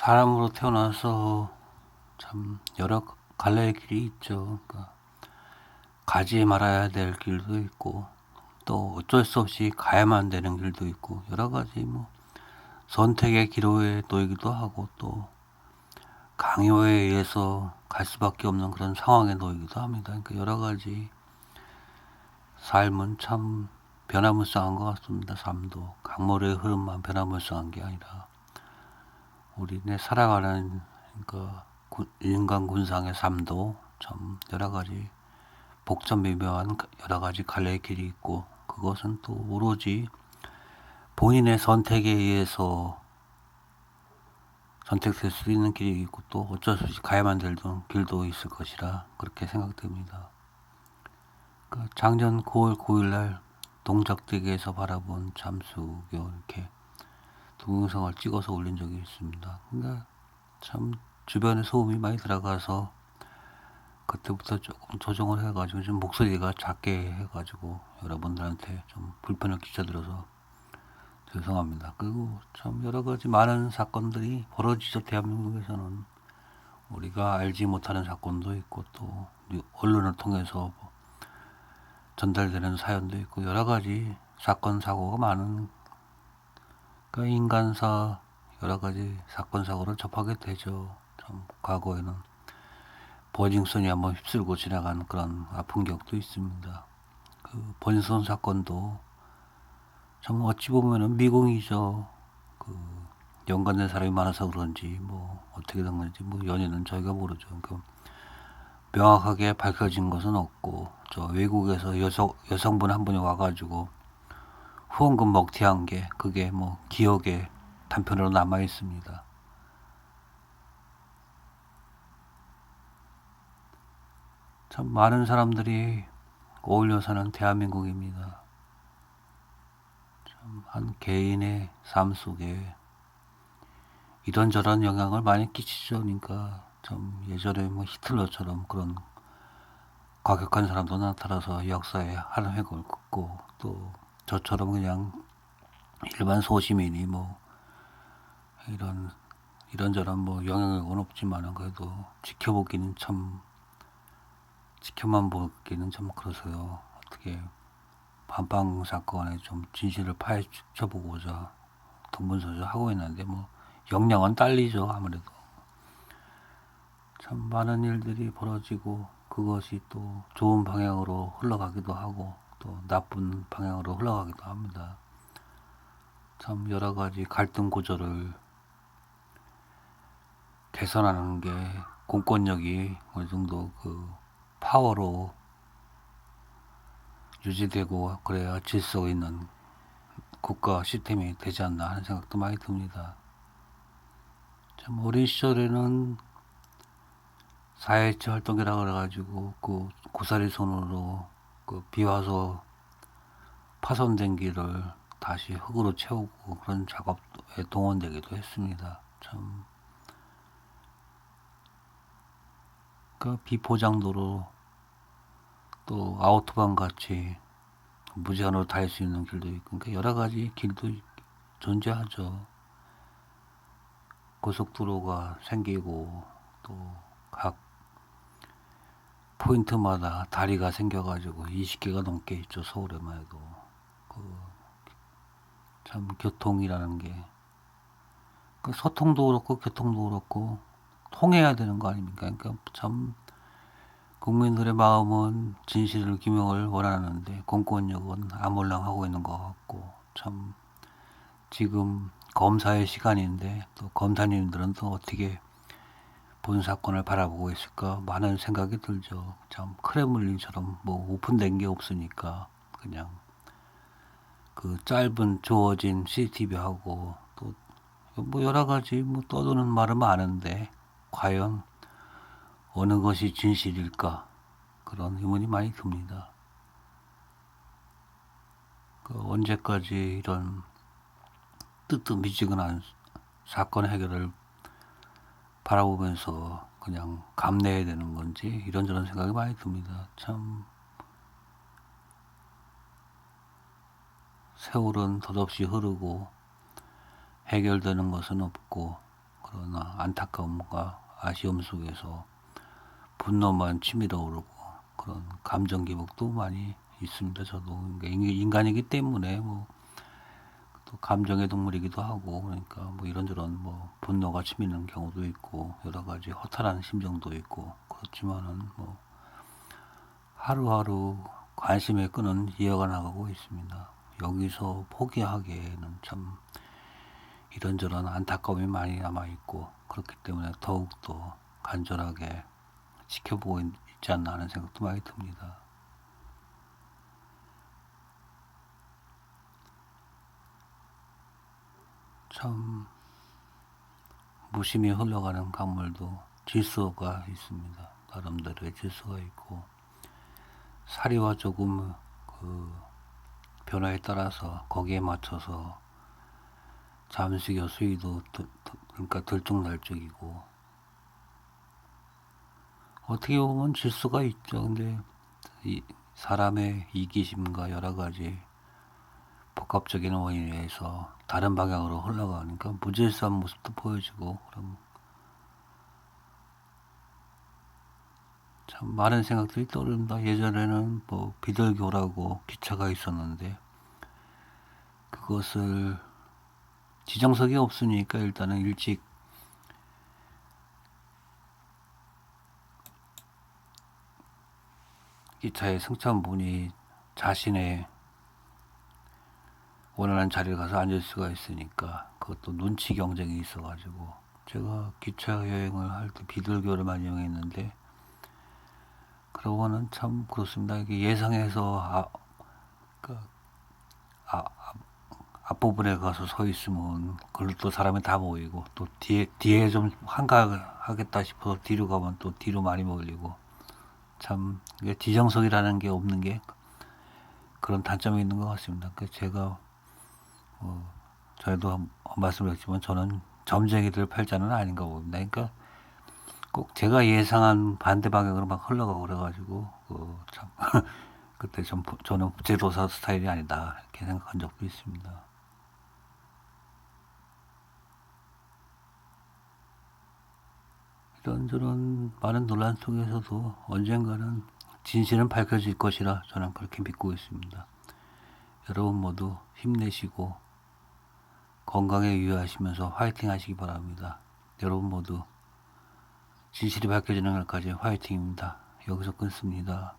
사람으로 태어나서 참 여러 갈래의 길이 있죠. 그러니까 가지 말아야 될 길도 있고 또 어쩔 수 없이 가야만 되는 길도 있고 여러 가지 선택의 기로에 놓이기도 하고 또 강요에 의해서 갈 수밖에 없는 그런 상황에 놓이기도 합니다. 그러니까 여러 가지 삶은 참 변화무쌍한 것 같습니다. 삶도 강물의 흐름만 변화무쌍한 게 아니라 우리네 살아가는 인간 군상의 삶도 참 여러 가지 복잡미묘한 여러 가지 갈래의 길이 있고 그것은 또 오로지 본인의 선택에 의해서 선택될 수 있는 길이 있고 또 어쩔 수 없이 가야만 되는 길도 있을 것이라 그렇게 생각됩니다. 작년 9월 9일날 동작대교에서 바라본 잠수교 이렇게 동영상을 찍어서 올린 적이 있습니다. 그러니까 참 주변에 소음이 많이 들어가서 그때부터 조금 조정을 해가지고 좀 목소리가 작게 해가지고 여러분들한테 좀 불편을 끼쳐드려서 죄송합니다. 그리고 참 여러 가지 많은 사건들이 벌어지죠. 대한민국에서는 우리가 알지 못하는 사건도 있고 또 언론을 통해서 전달되는 사연도 있고 여러 가지 사건 사고가 많은 인간사 여러 가지 사건 사고를 접하게 되죠. 참 과거에는 버징썬이 한번 휩쓸고 지나간 그런 아픈 기억도 있습니다. 그 버징썬 사건도 참 어찌 보면은 미궁이죠. 연관된 사람이 많아서 그런지 어떻게 된 건지 연유는 저희가 모르죠. 명확하게 밝혀진 것은 없고 저 외국에서 여성분 한 분이 와가지고 후원금 먹튀한 게 그게 기억에 단편으로 남아 있습니다. 참 많은 사람들이 어울려 사는 대한민국입니다. 참 한 개인의 삶 속에 이런저런 영향을 많이 끼치죠. 그러니까 참 예전에 히틀러처럼 그런 과격한 사람도 나타나서 역사에 한 획을 긋고 또 저처럼 그냥 일반 소시민이 이런저런 영향력은 없지만은 그래도 지켜만 보기는 참 그래서요. 어떻게 반방 사건에 좀 진실을 파헤쳐보고자 동분서주 하고 있는데 역량은 딸리죠. 아무래도 참 많은 일들이 벌어지고 그것이 또 좋은 방향으로 흘러가기도 하고 또 나쁜 방향으로 흘러가기도 합니다. 참 여러 가지 갈등 구조를 개선하는 게 공권력이 어느 정도 파워로 유지되고 그래야 질서 있는 국가 시스템이 되지 않나 하는 생각도 많이 듭니다. 참 어린 시절에는 사회체 활동이라 그래가지고 고사리 손으로 비와서 파손된 길을 다시 흙으로 채우고 그런 작업에 동원되기도 했습니다. 참 비포장도로 또 아우토반 같이 무제한으로 다닐 수 있는 길도 있고 그러니까 여러 가지 길도 존재하죠. 고속도로가 생기고 또 각 포인트마다 다리가 생겨가지고 20개가 넘게 있죠. 서울에만 해도 참 교통이라는 게 소통도 그렇고 교통도 그렇고 통해야 되는 거 아닙니까? 그러니까 참 국민들의 마음은 진실을 규명을 원하는데 공권력은 아몰랑하고 있는 것 같고 참 지금 검사의 시간인데 또 검사님들은 또 어떻게 본 사건을 바라보고 있을까 많은 생각이 들죠. 참 크레물린처럼 오픈된 게 없으니까 그냥 짧은 주어진 CCTV하고 또 여러 가지 떠도는 말은 많은데 과연 어느 것이 진실일까 그런 의문이 많이 듭니다. 언제까지 이런 뜨뜻미지근한 사건 해결을 바라보면서 그냥 감내해야 되는 건지 이런저런 생각이 많이 듭니다. 참 세월은 덧없이 흐르고 해결되는 것은 없고 그런 안타까움과 아쉬움 속에서 분노만 치밀어 오르고 그런 감정 기복도 많이 있습니다. 저도 그러니까 인간이기 때문에 뭐 또 감정의 동물이기도 하고 그러니까 뭐 이런저런 뭐 분노가 치미는 경우도 있고 여러 가지 허탈한 심정도 있고 그렇지만은 뭐 하루하루 관심의 끈은 이어가 나가고 있습니다. 여기서 포기하기에는 참 이런저런 안타까움이 많이 남아 있고 그렇기 때문에 더욱더 간절하게 지켜보고 있지 않나 하는 생각도 많이 듭니다. 참 무심히 흘러가는 강물도 질서가 있습니다. 나름대로의 질서가 있고 사리와 조금 그 변화에 따라서 거기에 맞춰서 잠식여 수위도 그러니까 들쭉날쭉이고 어떻게 보면 질서가 있죠. 근데 이 사람의 이기심과 여러 가지 복합적인 원인에 의해서 다른 방향으로 흘러가니까 무질서한 모습도 보여지고 그럼 참 많은 생각들이 떠오릅니다. 예전에는 뭐 비둘기호라고 기차가 있었는데 그것을 지정석이 없으니까 일단은 일찍 기차의 승차원분이 자신의 원하는 자리에 가서 앉을 수가 있으니까 그것도 눈치 경쟁이 있어가지고 제가 기차 여행을 할 때 비둘기호를 많이 이용했는데 그러고는 참 그렇습니다. 이게 예상해서 그 앞부분에 가서 서 있으면 그걸로 또 사람이 다 모이고 또 뒤에 좀 한가하겠다 싶어서 뒤로 가면 또 뒤로 많이 몰리고 참 이게 지정석이라는 게 없는 게 그런 단점이 있는 것 같습니다. 그 제가 전에도 말씀드렸지만 저는 점쟁이들 팔자는 아닌가 봅니다. 그러니까 꼭 제가 예상한 반대 방향으로 막 흘러가고 그래가지고 참 그때 저는 제도사 스타일이 아니다 이렇게 생각한 적도 있습니다. 이런저런 많은 논란 속에서도 언젠가는 진실은 밝혀질 것이라 저는 그렇게 믿고 있습니다. 여러분 모두 힘내시고 건강에 유의하시면서 화이팅 하시기 바랍니다. 여러분 모두 진실이 밝혀지는 날까지 화이팅입니다. 여기서 끊습니다.